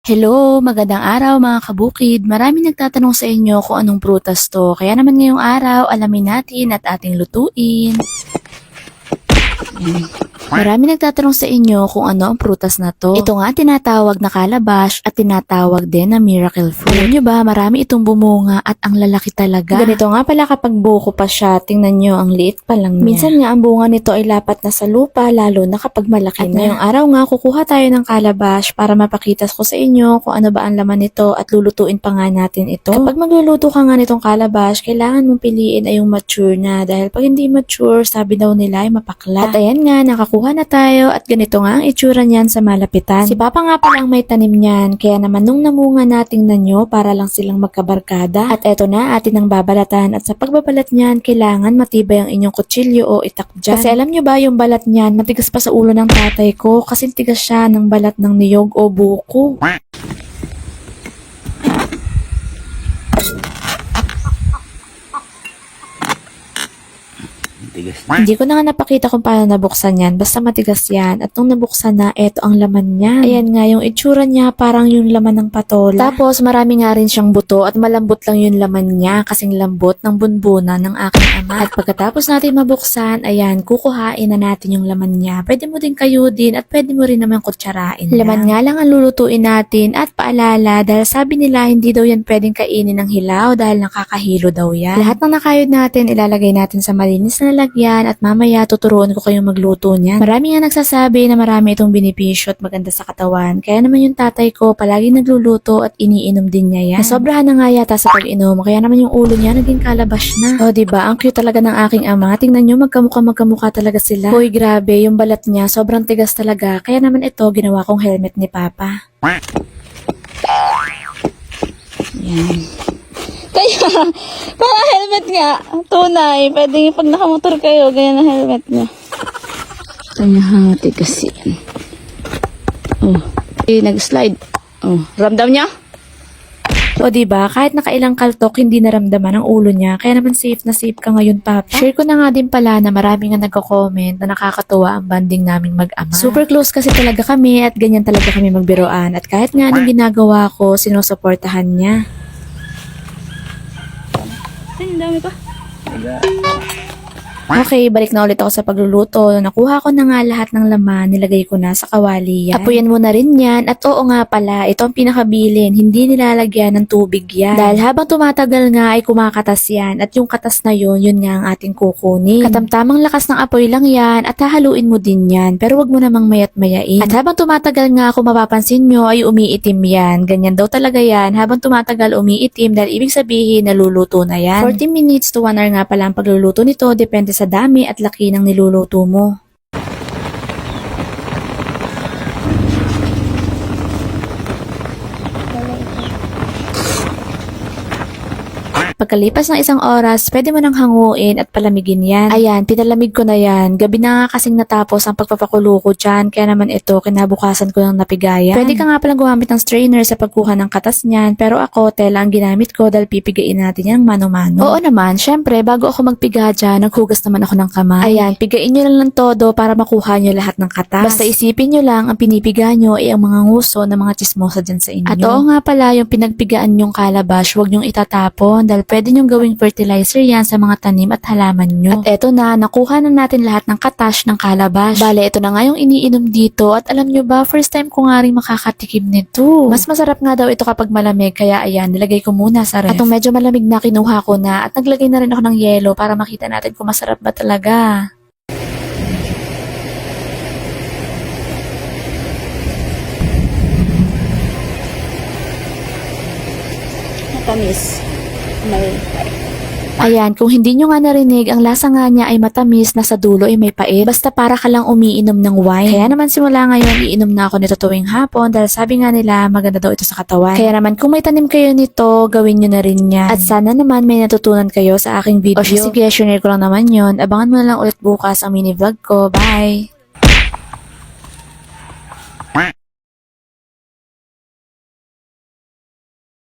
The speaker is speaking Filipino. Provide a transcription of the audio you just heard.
Hello, magandang araw mga kabukid. Maraming nagtatanong sa inyo kung anong prutas to. Kaya naman ngayong araw, alamin natin at ating lutuin. Marami nagtatanong sa inyo kung ano ang prutas na to. Ito nga tinatawag na calabash at tinatawag din na miracle fruit. Alam nyo ba, marami itong bumunga at ang lalaki talaga. Ganito nga pala kapag buko pa siya, tingnan nyo, ang liit pa lang niya. Minsan nga ang bunga nito ay lapat na sa lupa, lalo na kapag malaki na. At ngayong araw nga, kukuha tayo ng calabash para mapakita ko sa inyo kung ano ba ang laman nito at lulutuin pa nga natin ito. Kapag magluluto ka nga nitong calabash, kailangan mong piliin ay yung mature na dahil pag hindi mature, sabi daw nila ay mapakla. At ayan nga, nakakuha na tayo at ganito nga ang itsura niyan sa malapitan. Si Papa nga palang may tanim niyan, kaya naman nung namunga nating nanyo para lang silang magkabarkada. At eto na, atin ang babalatan at sa pagbabalat niyan, kailangan matibay ang inyong kutsilyo o itak dyan. Kasi alam nyo ba yung balat niyan, matigas pa sa ulo ng tatay ko kasi tigas siya ng balat ng niyog o buko. Hindi ko na nga napakita kung paano nabuksan yan. Basta matigas yan. At nung nabuksan na, eto ang laman niya. Ayan nga, yung itsura niya parang yung laman ng patola. Tapos marami nga rin siyang buto at malambot lang yung laman niya kasing lambot ng bunbuna ng aking ama. At pagkatapos natin mabuksan, ayan, kukuhain na natin yung laman niya. Pwede mo din kayudin at pwede mo rin naman kutsarain. Laman nga lang ang lulutuin natin at paalala dahil sabi nila hindi daw yan pwedeng kainin ng hilaw dahil nakakahilo daw yan. Lahat ng nakayod natin ilalagay natin sa malinis na lalagyan at mamaya tuturuan ko kayong magluto niyan. Marami nga nagsasabi na marami itong benepisyo at maganda sa katawan. Kaya naman yung tatay ko palagi nagluluto at iniinom din niya yan. Nasobrahan na nga yata sa pag-inom kaya naman yung ulo niya naging calabash na. O diba, ang cute talaga ng aking ama. Tingnan nyo, magkamukha talaga sila. Hoy, grabe, yung balat niya sobrang tigas talaga. Kaya naman ito ginawa kong helmet ni Papa. Yan. Kaya, mga helmet nga, tunay, pwede pag nakamotor kayo, ganyan ang helmet niya. Kanya hati kasi yan. Oh, nag-slide. Oh, ramdam niya? O diba, kahit nakailang kaltok, hindi naramdaman ang ulo niya. Kaya naman safe na safe ka ngayon, Papa. Share ko na nga din pala na marami nga nagko-comment na nakakatuwa ang banding naming mag-ama. Super close kasi talaga kami at ganyan talaga kami magbiroan. At kahit nga anong ginagawa ko, sinusuportahan niya. Ay, ang dami pa. Okay, balik na ulit ako sa pagluluto. Nakuha ko na nga lahat ng laman, nilagay ko na sa kawali yan. Apuyan mo na rin yan. At oo nga pala, ito ang pinakabilin, hindi nilalagyan ng tubig yan. Dahil habang tumatagal nga ay kumakatas yan. At yung katas na yun nga ang ating kukunin. Katamtamang lakas ng apoy lang yan at hahaluin mo din yan. Pero wag mo namang mayat mayain. At habang tumatagal nga, kung mapapansin nyo ay umiitim yan. Ganyan daw talaga yan. Habang tumatagal umiitim dahil ibig sabihin naluluto na yan. 40 minutes to 1 hour nga pala ang pagluluto nito, depende sa dami at laki ng niluluto mo. Pagkalipas ng isang oras, pwede mo nang hanguin at palamigin yan. Ayan, pinalamig ko na yan. Gabi na nga kasing natapos ang pagpapakulo ko dyan, kaya naman ito, kinabukasan ko ng napigayan. Pwede ka nga palang gumamit ng strainer sa pagkuha ng katas niyan, pero ako, tela ang ginamit ko dahil pipigain natin yan mano-mano. Oo naman, syempre, bago ako magpiga dyan, naghugas naman ako ng kamay. Ayan, pigain nyo lang ng todo para makuha nyo lahat ng katas. Basta isipin nyo lang, ang pinipiga nyo ay ang mga nguso ng mga chismosa dyan sa inyo. At oo nga pala, yung pinagpigaan nyong calabash, huwag nyong itatapon dahil pwede nyong gawing fertilizer yan sa mga tanim at halaman nyo. At eto na, nakuha na natin lahat ng katash ng calabash. Bale, ito na nga yung iniinom dito at alam nyo ba, first time ko nga rin makakatikim nito. Mas masarap nga daw ito kapag malamig, kaya ayan, nilagay ko muna sa ref. At kung medyo malamig na, kinuha ko na at naglagay na rin ako ng yelo para makita natin kung masarap ba talaga. Matamis. May Ayan, kung hindi nyo nga narinig, ang lasa nga niya ay matamis na sa dulo ay may pait. Basta para ka lang umiinom ng wine. Kaya naman simula ngayon, iinom na ako nito tuwing hapon dahil sabi nga nila maganda daw ito sa katawan. Kaya naman kung may tanim kayo nito, gawin nyo na rin yan. At sana naman may natutunan kayo sa aking video. O sige, share ko lang naman yun. Abangan mo na lang ulit bukas ang mini vlog ko. Bye!